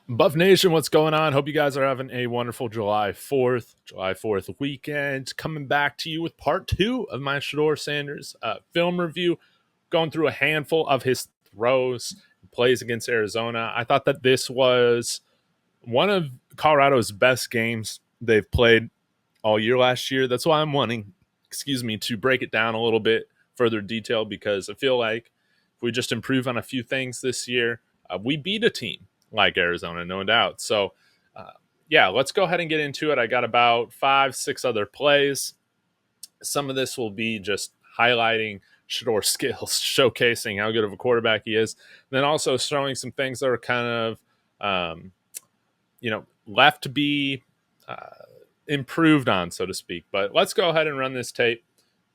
Buff Nation, what's going on? Hope you guys are having a wonderful July 4th weekend. Coming back to you with part two of my Shedeur Sanders film review, going through a handful of his throws, plays against Arizona. I thought that this was one of Colorado's best games they've played all year last year. That's why I'm wanting, to break it down a little bit further detail because I feel like if we just improve on a few things this year, we beat a team like Arizona, no doubt. So, uh, yeah, let's go ahead and get into it. I got about 5, 6 other plays. Some of this will be just highlighting Shedeur's skills, showcasing how good of a quarterback he is, then also showing some things that are kind of, left to be improved on, so to speak. But let's go ahead and run this tape.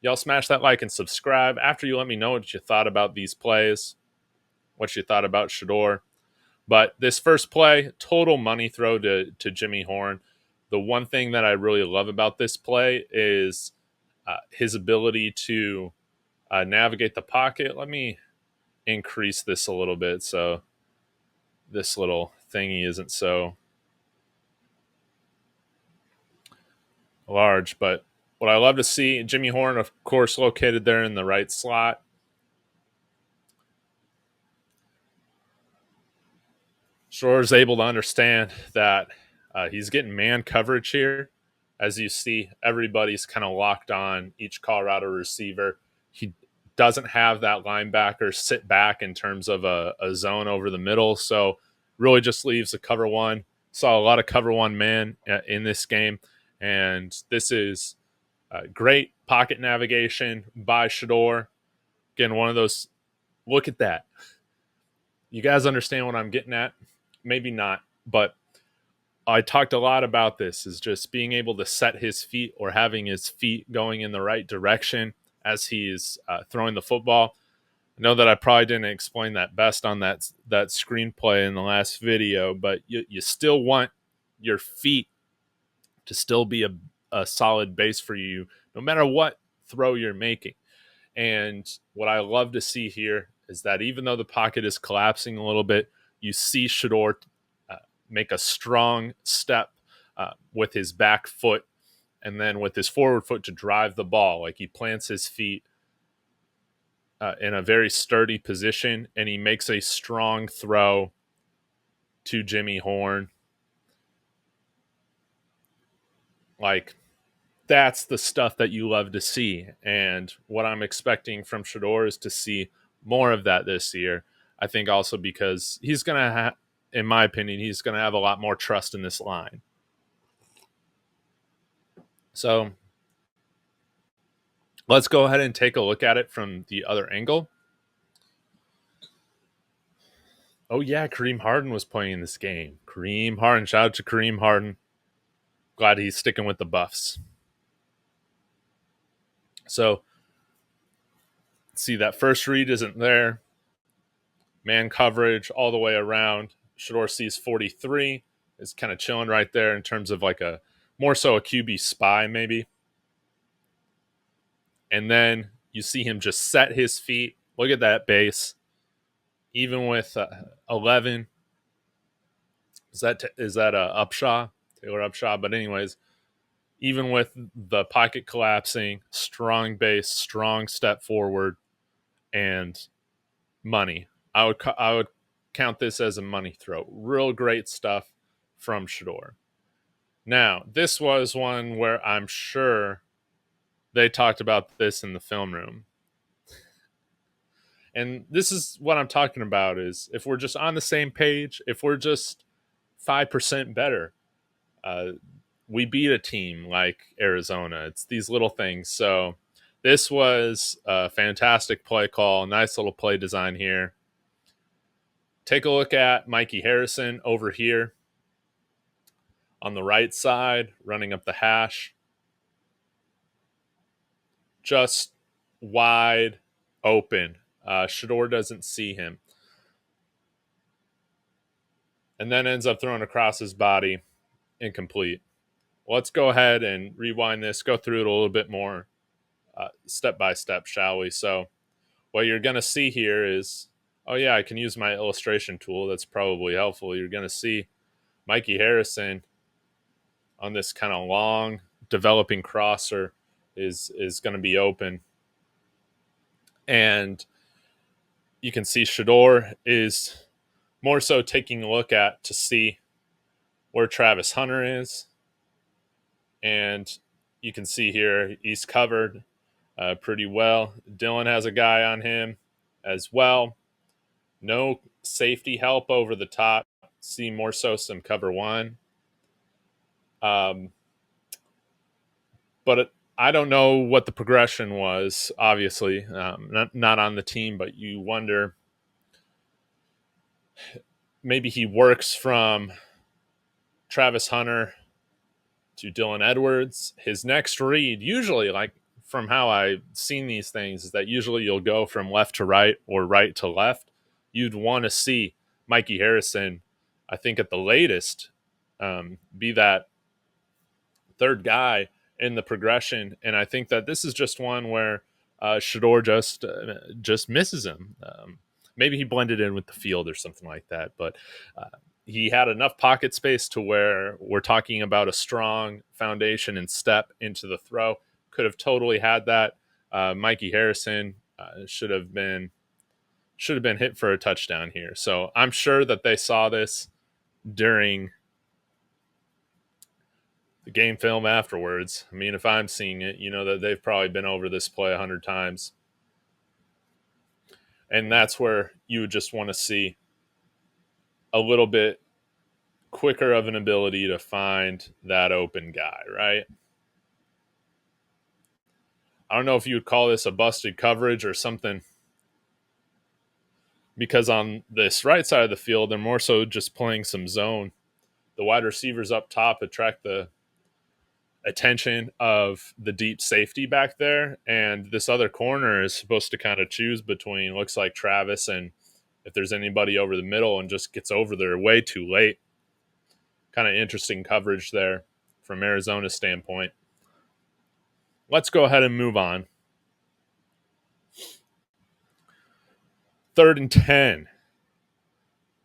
Y'all smash that like and subscribe. After you let me know what you thought about these plays, what you thought about Shedeur. But this first play, total money throw to Jimmy Horn. The one thing that I really love about this play is his ability to navigate the pocket. Let me increase this a little bit so this little thingy isn't so large. But what I love to see, Jimmy Horn, of course, located there in the right slot. Shore is able to understand that he's getting man coverage here. As you see, everybody's kind of locked on each Colorado receiver. He doesn't have that linebacker sit back in terms of a zone over the middle. So really just leaves a cover one. Saw a lot of cover one man in this game. And this is great pocket navigation by Shedeur. Again, one of those, look at that. You guys understand what I'm getting at? Maybe not, but I talked a lot about this, is just being able to set his feet or having his feet going in the right direction as he's throwing the football. I know that I probably didn't explain that best on that screenplay in the last video, but you still want your feet to still be a solid base for you no matter what throw you're making. And what I love to see here is that even though the pocket is collapsing a little bit, you see Shedeur make a strong step with his back foot and then with his forward foot to drive the ball. Like he plants his feet in a very sturdy position and he makes a strong throw to Jimmy Horn. Like, that's the stuff that you love to see. And what I'm expecting from Shedeur is to see more of that this year. I think also because he's going to have, in my opinion, he's going to have a lot more trust in this line. So let's go ahead and take a look at it from the other angle. Oh, yeah, Kareem Harden was playing in this game. Kareem Harden. Shout out to Kareem Harden. Glad he's sticking with the Buffs. So, see, that first read isn't there. Man coverage all the way around. Shedeur sees 43. Is kind of chilling right there in terms of like a more so a QB spy, maybe. And then you see him just set his feet. Look at that base. Even with 11, is that Upshaw, Taylor Upshaw? But anyways, even with the pocket collapsing, strong base, strong step forward, and money. I would count this as a money throw. Real great stuff from Shedeur. Now, this was one where I'm sure they talked about this in the film room. And this is what I'm talking about, is if we're just on the same page, if we're just 5% better, uh, we beat a team like Arizona. It's these little things. So this was a fantastic play call, nice little play design here. Take a look at Mikey Harrison over here on the right side, running up the hash. Just wide open. Shedeur doesn't see him. And then ends up throwing across his body, incomplete. Let's go ahead and rewind this, go through it a little bit more step by step, shall we? So what you're going to see here is, oh yeah, I can use my illustration tool. That's probably helpful. You're going to see Mikey Harrison on this kind of long developing crosser is going to be open. And you can see Shedeur is more so taking a look at to see where Travis Hunter is. And you can see here he's covered pretty well. Dylan has a guy on him as well. No safety help over the top. See more so some cover one. But I don't know what the progression was, obviously. Not on the team, but you wonder maybe he works from Travis Hunter to Dylan Edwards. His next read, usually, like from how I've seen these things, is that usually you'll go from left to right or right to left. You'd want to see Mikey Harrison, I think at the latest, be that third guy in the progression. And I think that this is just one where Shedeur just misses him. Maybe he blended in with the field or something like that, but he had enough pocket space to where we're talking about a strong foundation and step into the throw. Could have totally had that. Mikey Harrison should have been hit for a touchdown here. So I'm sure that they saw this during the game film afterwards. I mean, if I'm seeing it, you know that they've probably been over this play 100 times. And that's where you would just want to see a little bit quicker of an ability to find that open guy, right? I don't know if you would call this a busted coverage or something, because on this right side of the field, they're more so just playing some zone. The wide receivers up top attract the attention of the deep safety back there, and this other corner is supposed to kind of choose between, looks like Travis and if there's anybody over the middle, and just gets over there way too late. Kind of interesting coverage there from Arizona's standpoint. Let's go ahead and move on. 3rd and 10.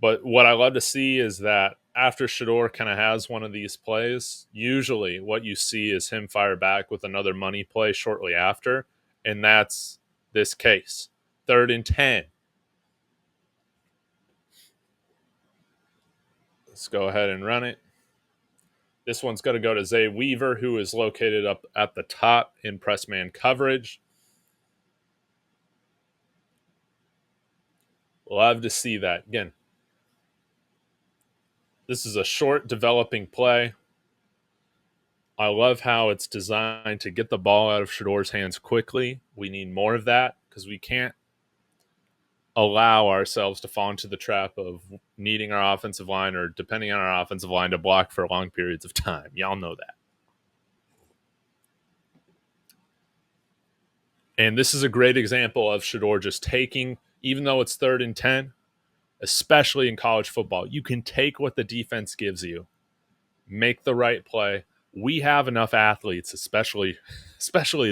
But what I love to see is that after Shedeur kind of has one of these plays, usually what you see is him fire back with another money play shortly after. And that's this case. 3rd and 10. Let's go ahead and run it. This one's going to go to Zay Weaver, who is located up at the top in press man coverage. Love to see that. Again, this is a short developing play. I love how it's designed to get the ball out of Shedeur's hands quickly. We need more of that because we can't allow ourselves to fall into the trap of needing our offensive line or depending on our offensive line to block for long periods of time. Y'all know that. And this is a great example of Shedeur just taking, even though it's 3rd and 10, especially in college football, you can take what the defense gives you, make the right play. We have enough athletes, especially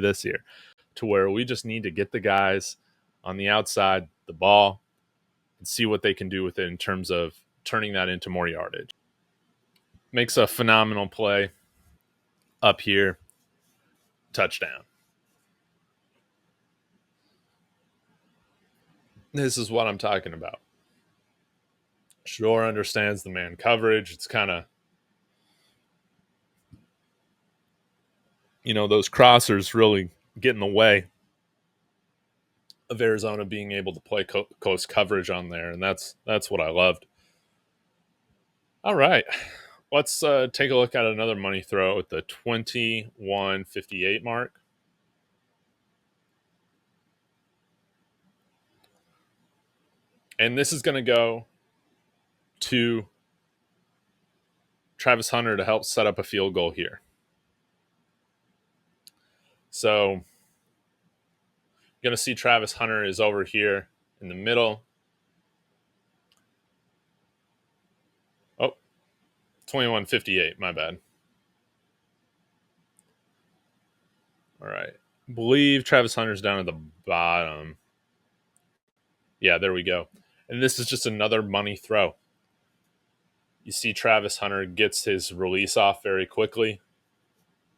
this year, to where we just need to get the guys on the outside, the ball, and see what they can do with it in terms of turning that into more yardage. Makes a phenomenal play up here. Touchdown. This is what I'm talking about. Shedeur understands the man coverage. It's kind of, those crossers really get in the way of Arizona being able to play close coverage on there, and that's what I loved. All right, let's take a look at another money throw at the 21:58 mark. And this is going to go to Travis Hunter to help set up a field goal here. So you're going to see Travis Hunter is over here in the middle. Oh, 21:58, my bad. All right. I believe Travis Hunter's down at the bottom. Yeah, there we go. And this is just another money throw. You see Travis Hunter gets his release off very quickly.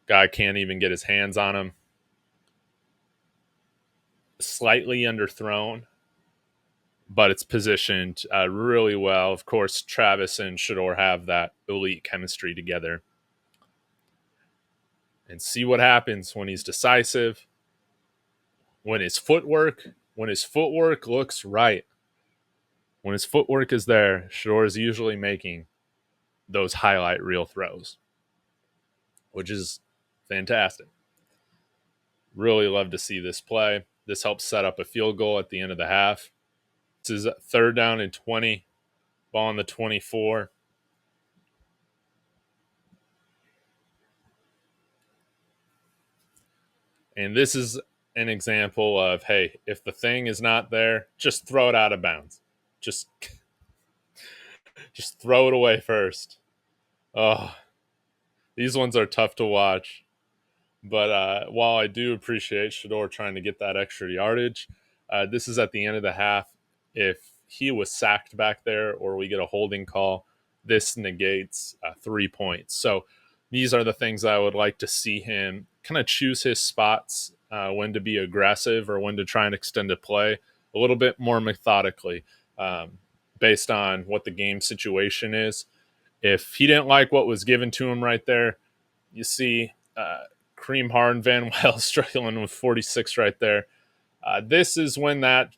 Guy can't even get his hands on him. Slightly underthrown, but it's positioned really well. Of course, Travis and Shedeur have that elite chemistry together. And see what happens when he's decisive, when his footwork looks right. When his footwork is there, Shedeur is usually making those highlight reel throws, which is fantastic. Really love to see this play. This helps set up a field goal at the end of the half. This is 3rd down and 20, ball on the 24. And this is an example of, hey, if the thing is not there, just throw it out of bounds. Just throw it away first. Oh, these ones are tough to watch. But while I do appreciate Shedeur trying to get that extra yardage, this is at the end of the half. If he was sacked back there or we get a holding call, this negates 3 points. So these are the things I would like to see him kind of choose his spots, when to be aggressive or when to try and extend a play a little bit more methodically, based on what the game situation is. If he didn't like what was given to him right there, you see Kareem Harden Van Weil struggling with 46 right there. This is when that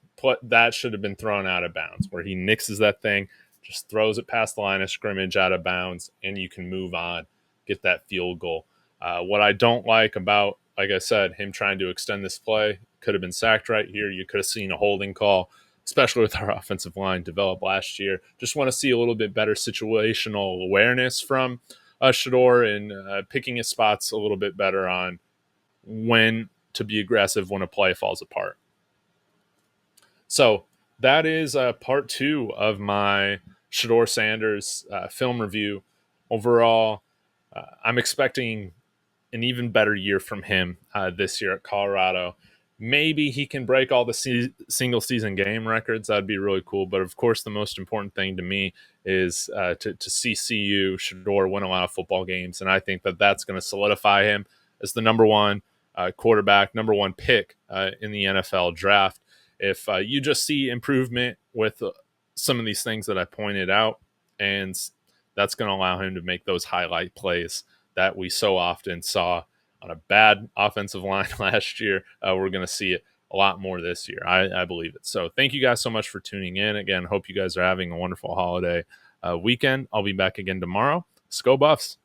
should have been thrown out of bounds, where he nixes that thing, just throws it past the line of scrimmage out of bounds, and you can move on, get that field goal. What I don't like about, like I said, him trying to extend this play, could have been sacked right here. You could have seen a holding call, especially with our offensive line developed last year. Just want to see a little bit better situational awareness from Shedeur and picking his spots a little bit better on when to be aggressive when a play falls apart. So that is part 2 of my Shedeur Sanders film review. Overall, I'm expecting an even better year from him this year at Colorado. Maybe he can break all the single season game records. That'd be really cool. But of course, the most important thing to me is to see CU Shedeur win a lot of football games. And I think that that's going to solidify him as the number 1 quarterback, number 1 pick in the NFL draft. If you just see improvement with some of these things that I pointed out, and that's going to allow him to make those highlight plays that we so often saw on a bad offensive line last year. We're going to see it a lot more this year. I believe it. So thank you guys so much for tuning in. Again, hope you guys are having a wonderful holiday weekend. I'll be back again tomorrow. Go Buffs.